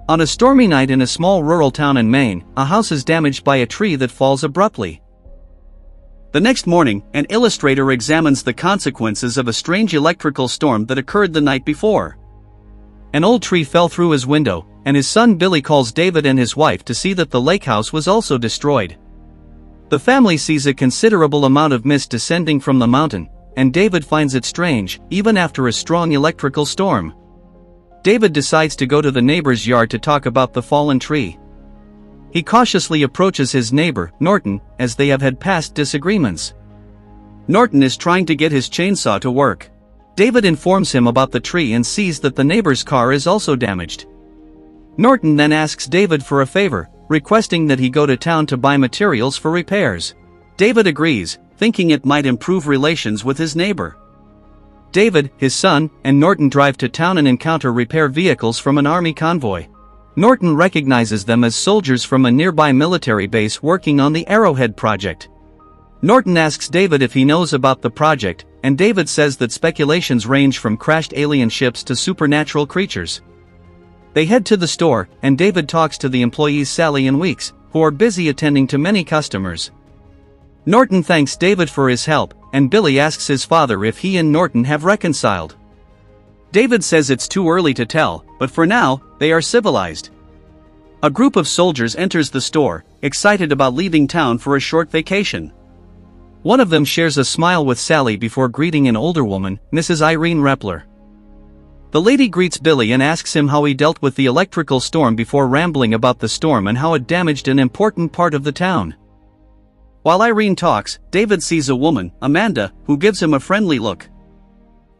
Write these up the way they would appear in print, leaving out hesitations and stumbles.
On a stormy night in a small rural town in Maine, a house is damaged by a tree that falls abruptly. The next morning, an illustrator examines the consequences of a strange electrical storm that occurred the night before. An old tree fell through his window, and his son Billy calls David and his wife to see that the lake house was also destroyed. The family sees a considerable amount of mist descending from the mountain, and David finds it strange, even after a strong electrical storm. David decides to go to the neighbor's yard to talk about the fallen tree. He cautiously approaches his neighbor, Norton, as they have had past disagreements. Norton is trying to get his chainsaw to work. David informs him about the tree and sees that the neighbor's car is also damaged. Norton then asks David for a favor, requesting that he go to town to buy materials for repairs. David agrees, thinking it might improve relations with his neighbor. David, his son, and Norton drive to town and encounter repair vehicles from an army convoy. Norton recognizes them as soldiers from a nearby military base working on the Arrowhead project. Norton asks David if he knows about the project, and David says that speculations range from crashed alien ships to supernatural creatures. They head to the store, and David talks to the employees Sally and Weeks, who are busy attending to many customers. Norton thanks David for his help, and Billy asks his father if he and Norton have reconciled. David says it's too early to tell, but for now, they are civilized. A group of soldiers enters the store, excited about leaving town for a short vacation. One of them shares a smile with Sally before greeting an older woman, Mrs. Irene Repler. The lady greets Billy and asks him how he dealt with the electrical storm before rambling about the storm and how it damaged an important part of the town. While Irene talks, David sees a woman, Amanda, who gives him a friendly look.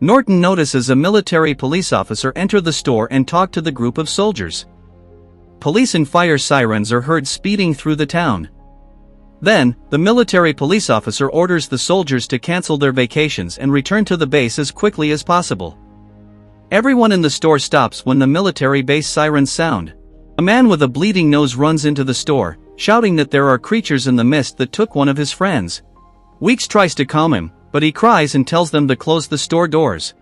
Norton notices a military police officer enter the store and talk to the group of soldiers. Police and fire sirens are heard speeding through the town. Then, the military police officer orders the soldiers to cancel their vacations and return to the base as quickly as possible. Everyone in the store stops when the military base sirens sound. A man with a bleeding nose runs into the store, shouting that there are creatures in the mist that took one of his friends. Weeks tries to calm him, but he cries and tells them to close the store doors.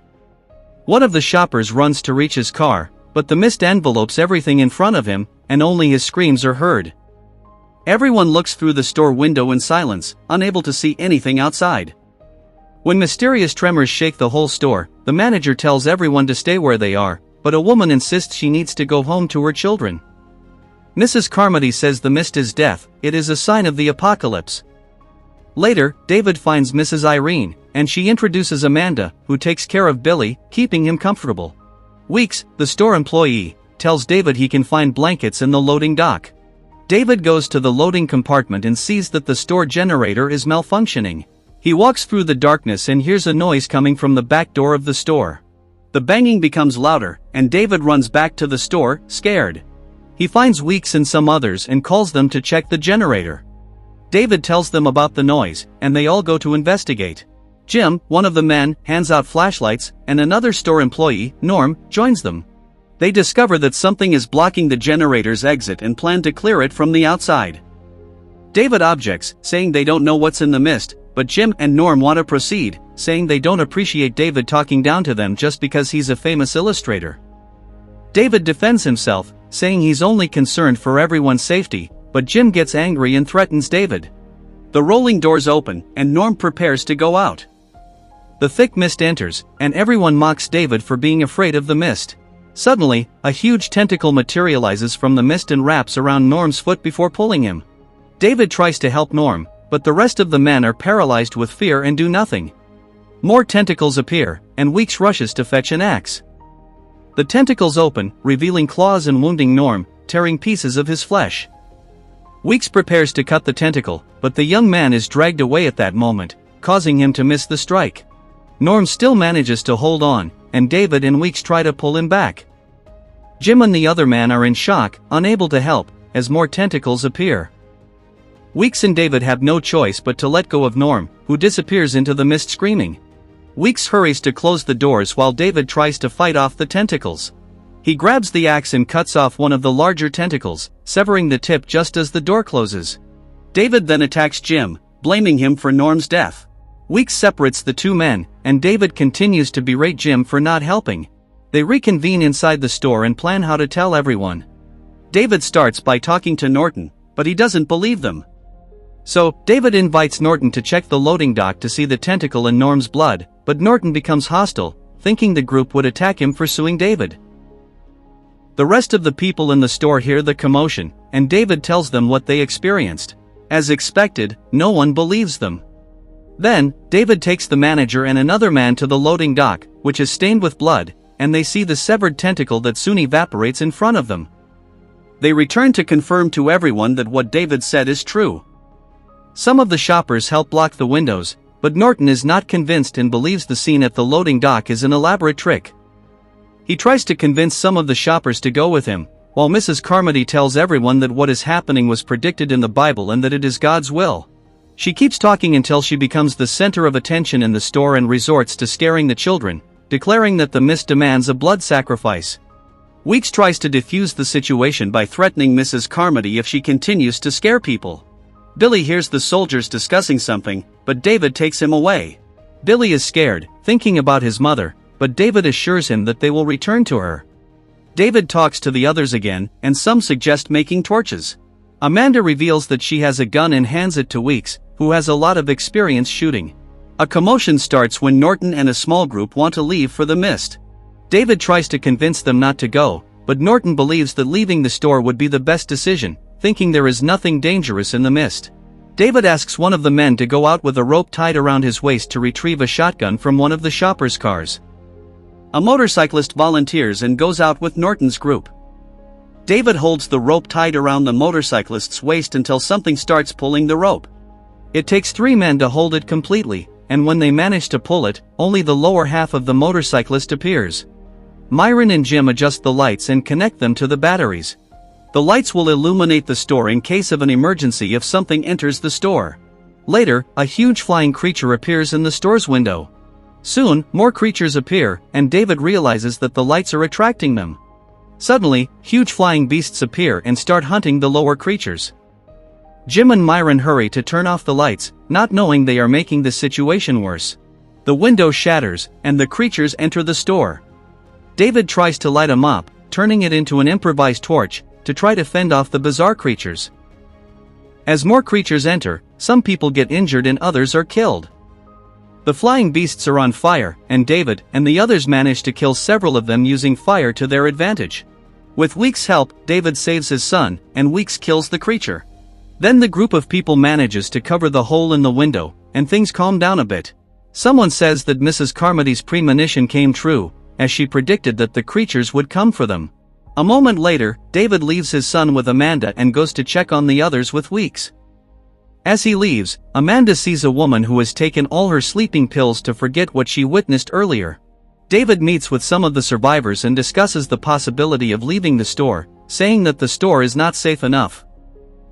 One of the shoppers runs to reach his car, but the mist envelopes everything in front of him, and only his screams are heard. Everyone looks through the store window in silence, unable to see anything outside. When mysterious tremors shake the whole store, the manager tells everyone to stay where they are, but a woman insists she needs to go home to her children. Mrs. Carmody says the mist is death, it is a sign of the apocalypse. Later, David finds Mrs. Irene, and she introduces Amanda, who takes care of Billy, keeping him comfortable. Weeks, the store employee, tells David he can find blankets in the loading dock. David goes to the loading compartment and sees that the store generator is malfunctioning. He walks through the darkness and hears a noise coming from the back door of the store. The banging becomes louder, and David runs back to the store, scared. He finds Weeks and some others and calls them to check the generator. David tells them about the noise, and they all go to investigate. Jim, one of the men, hands out flashlights, and another store employee, Norm, joins them. They discover that something is blocking the generator's exit and plan to clear it from the outside. David objects, saying they don't know what's in the mist, but Jim and Norm want to proceed, saying they don't appreciate David talking down to them just because he's a famous illustrator. David defends himself, saying he's only concerned for everyone's safety, but Jim gets angry and threatens David. The rolling doors open, and Norm prepares to go out. The thick mist enters, and everyone mocks David for being afraid of the mist. Suddenly, a huge tentacle materializes from the mist and wraps around Norm's foot before pulling him. David tries to help Norm, but the rest of the men are paralyzed with fear and do nothing. More tentacles appear, and Weeks rushes to fetch an axe. The tentacles open, revealing claws and wounding Norm, tearing pieces of his flesh. Weeks prepares to cut the tentacle, but the young man is dragged away at that moment, causing him to miss the strike. Norm still manages to hold on, and David and Weeks try to pull him back. Jim and the other man are in shock, unable to help, as more tentacles appear. Weeks and David have no choice but to let go of Norm, who disappears into the mist screaming. Weeks hurries to close the doors while David tries to fight off the tentacles. He grabs the axe and cuts off one of the larger tentacles, severing the tip just as the door closes. David then attacks Jim, blaming him for Norm's death. Weeks separates the two men, and David continues to berate Jim for not helping. They reconvene inside the store and plan how to tell everyone. David starts by talking to Norton, but he doesn't believe them. So, David invites Norton to check the loading dock to see the tentacle in Norm's blood, but Norton becomes hostile, thinking the group would attack him for suing David. The rest of the people in the store hear the commotion, and David tells them what they experienced. As expected, no one believes them. Then, David takes the manager and another man to the loading dock, which is stained with blood, and they see the severed tentacle that soon evaporates in front of them. They return to confirm to everyone that what David said is true. Some of the shoppers help block the windows, but Norton is not convinced and believes the scene at the loading dock is an elaborate trick. He tries to convince some of the shoppers to go with him, while Mrs. Carmody tells everyone that what is happening was predicted in the Bible and that it is God's will. She keeps talking until she becomes the center of attention in the store and resorts to scaring the children, declaring that the mist demands a blood sacrifice. Weeks tries to defuse the situation by threatening Mrs. Carmody if she continues to scare people. Billy hears the soldiers discussing something, but David takes him away. Billy is scared, thinking about his mother, but David assures him that they will return to her. David talks to the others again, and some suggest making torches. Amanda reveals that she has a gun and hands it to Weeks, who has a lot of experience shooting. A commotion starts when Norton and a small group want to leave for the mist. David tries to convince them not to go, but Norton believes that leaving the store would be the best decision, thinking there is nothing dangerous in the mist. David asks one of the men to go out with a rope tied around his waist to retrieve a shotgun from one of the shoppers' cars. A motorcyclist volunteers and goes out with Norton's group. David holds the rope tied around the motorcyclist's waist until something starts pulling the rope. It takes 3 men to hold it completely, and when they manage to pull it, only the lower half of the motorcyclist appears. Myron and Jim adjust the lights and connect them to the batteries. The lights will illuminate the store in case of an emergency if something enters the store. Later, a huge flying creature appears in the store's window. Soon, more creatures appear, and David realizes that the lights are attracting them. Suddenly, huge flying beasts appear and start hunting the lower creatures. Jim and Myron hurry to turn off the lights, not knowing they are making the situation worse. The window shatters, and the creatures enter the store. David tries to light a mop, turning it into an improvised torch, to try to fend off the bizarre creatures. As more creatures enter, some people get injured and others are killed. The flying beasts are on fire, and David and the others manage to kill several of them using fire to their advantage. With Weeks' help, David saves his son, and Weeks kills the creature. Then the group of people manages to cover the hole in the window, and things calm down a bit. Someone says that Mrs. Carmody's premonition came true, as she predicted that the creatures would come for them. A moment later, David leaves his son with Amanda and goes to check on the others with Weeks. As he leaves, Amanda sees a woman who has taken all her sleeping pills to forget what she witnessed earlier. David meets with some of the survivors and discusses the possibility of leaving the store, saying that the store is not safe enough.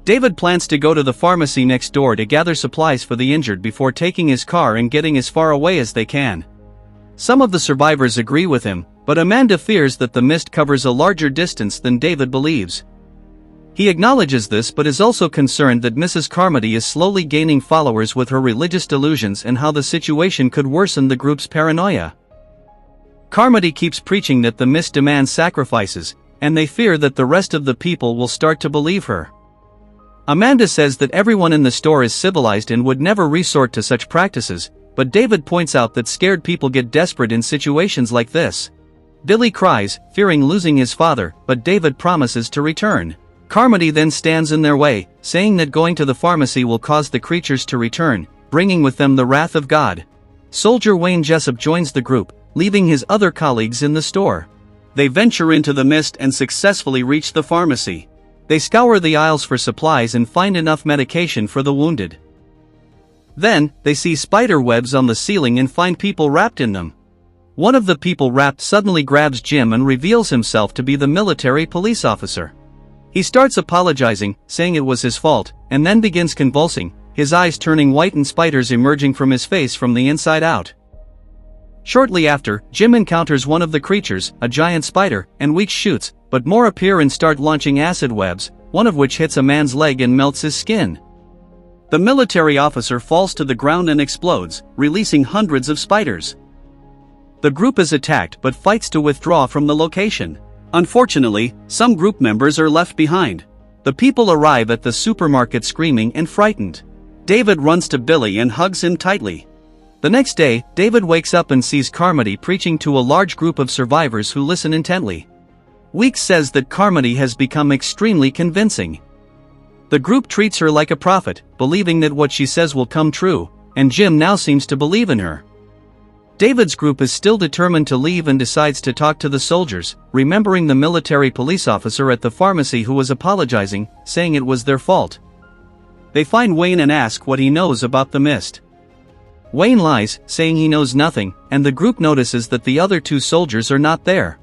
David plans to go to the pharmacy next door to gather supplies for the injured before taking his car and getting as far away as they can. Some of the survivors agree with him, but Amanda fears that the mist covers a larger distance than David believes. He acknowledges this but is also concerned that Mrs. Carmody is slowly gaining followers with her religious delusions and how the situation could worsen the group's paranoia. Carmody keeps preaching that the mist demands sacrifices, and they fear that the rest of the people will start to believe her. Amanda says that everyone in the store is civilized and would never resort to such practices, but David points out that scared people get desperate in situations like this. Billy cries, fearing losing his father, but David promises to return. Carmody then stands in their way, saying that going to the pharmacy will cause the creatures to return, bringing with them the wrath of God. Soldier Wayne Jessup joins the group, leaving his other colleagues in the store. They venture into the mist and successfully reach the pharmacy. They scour the aisles for supplies and find enough medication for the wounded. Then, they see spider webs on the ceiling and find people wrapped in them. One of the people wrapped suddenly grabs Jim and reveals himself to be the military police officer. He starts apologizing, saying it was his fault, and then begins convulsing, his eyes turning white and spiders emerging from his face from the inside out. Shortly after, Jim encounters one of the creatures, a giant spider, and Weeks shoots, but more appear and start launching acid webs, one of which hits a man's leg and melts his skin. The military officer falls to the ground and explodes, releasing hundreds of spiders. The group is attacked but fights to withdraw from the location. Unfortunately, some group members are left behind. The people arrive at the supermarket screaming and frightened. David runs to Billy and hugs him tightly. The next day, David wakes up and sees Carmody preaching to a large group of survivors who listen intently. Weeks says that Carmody has become extremely convincing. The group treats her like a prophet, believing that what she says will come true, and Jim now seems to believe in her. David's group is still determined to leave and decides to talk to the soldiers, remembering the military police officer at the pharmacy who was apologizing, saying it was their fault. They find Wayne and ask what he knows about the mist. Wayne lies, saying he knows nothing, and the group notices that the other two soldiers are not there.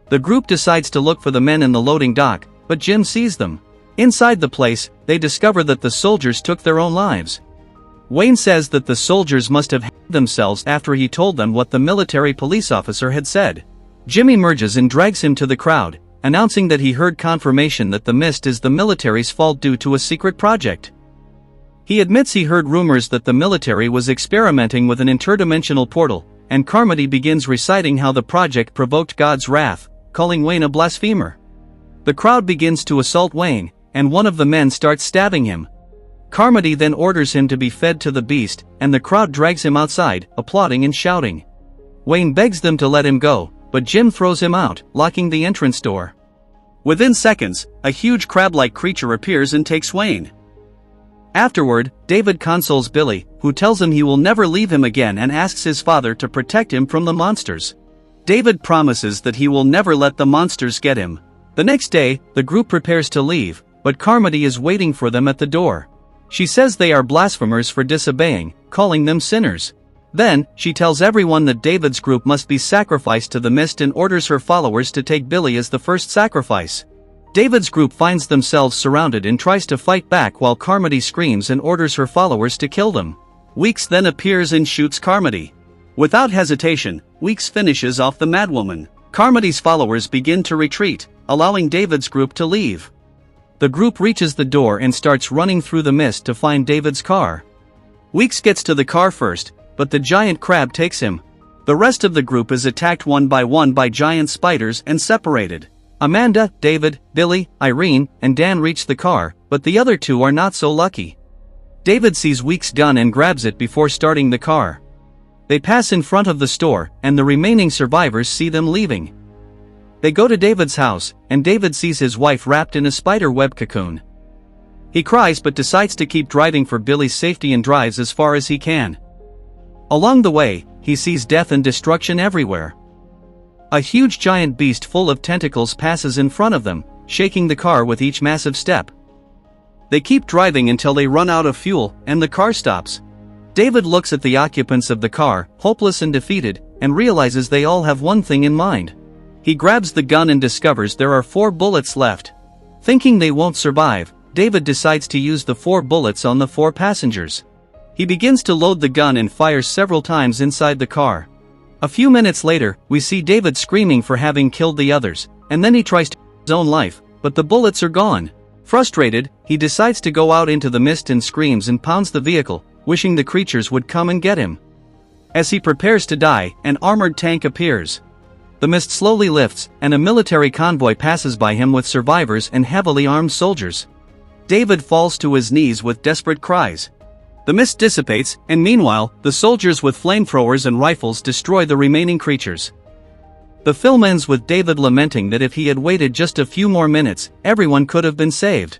The group decides to look for the men in the loading dock, but Jim sees them. Inside the place, they discover that the soldiers took their own lives. Wayne says that the soldiers must have hanged themselves after he told them what the military police officer had said. Jim emerges and drags him to the crowd, announcing that he heard confirmation that the mist is the military's fault due to a secret project. He admits he heard rumors that the military was experimenting with an interdimensional portal, and Carmody begins reciting how the project provoked God's wrath, calling Wayne a blasphemer. The crowd begins to assault Wayne, and one of the men starts stabbing him. Carmody then orders him to be fed to the beast, and the crowd drags him outside, applauding and shouting. Wayne begs them to let him go, but Jim throws him out, locking the entrance door. Within seconds, a huge crab-like creature appears and takes Wayne. Afterward, David consoles Billy, who tells him he will never leave him again and asks his father to protect him from the monsters. David promises that he will never let the monsters get him. The next day, the group prepares to leave, but Carmody is waiting for them at the door. She says they are blasphemers for disobeying, calling them sinners. Then, she tells everyone that David's group must be sacrificed to the mist and orders her followers to take Billy as the first sacrifice. David's group finds themselves surrounded and tries to fight back while Carmody screams and orders her followers to kill them. Weeks then appears and shoots Carmody. Without hesitation, Weeks finishes off the madwoman. Carmody's followers begin to retreat, allowing David's group to leave. The group reaches the door and starts running through the mist to find David's car. Weeks gets to the car first, but the giant crab takes him. The rest of the group is attacked one by giant spiders and separated. Amanda, David, Billy, Irene, and Dan reach the car, but the other two are not so lucky. David sees Weeks' gun and grabs it before starting the car. They pass in front of the store, and the remaining survivors see them leaving. They go to David's house, and David sees his wife wrapped in a spider web cocoon. He cries but decides to keep driving for Billy's safety and drives as far as he can. Along the way, he sees death and destruction everywhere. A huge giant beast full of tentacles passes in front of them, shaking the car with each massive step. They keep driving until they run out of fuel, and the car stops. David looks at the occupants of the car, hopeless and defeated, and realizes they all have one thing in mind. He grabs the gun and discovers there are 4 bullets left. Thinking they won't survive, David decides to use the 4 bullets on the 4 passengers. He begins to load the gun and fires several times inside the car. A few minutes later, we see David screaming for having killed the others, and then he tries to take his own life, but the bullets are gone. Frustrated, he decides to go out into the mist and screams and pounds the vehicle, wishing the creatures would come and get him. As he prepares to die, an armored tank appears. The mist slowly lifts, and a military convoy passes by him with survivors and heavily armed soldiers. David falls to his knees with desperate cries. The mist dissipates, and meanwhile, the soldiers with flamethrowers and rifles destroy the remaining creatures. The film ends with David lamenting that if he had waited just a few more minutes, everyone could have been saved.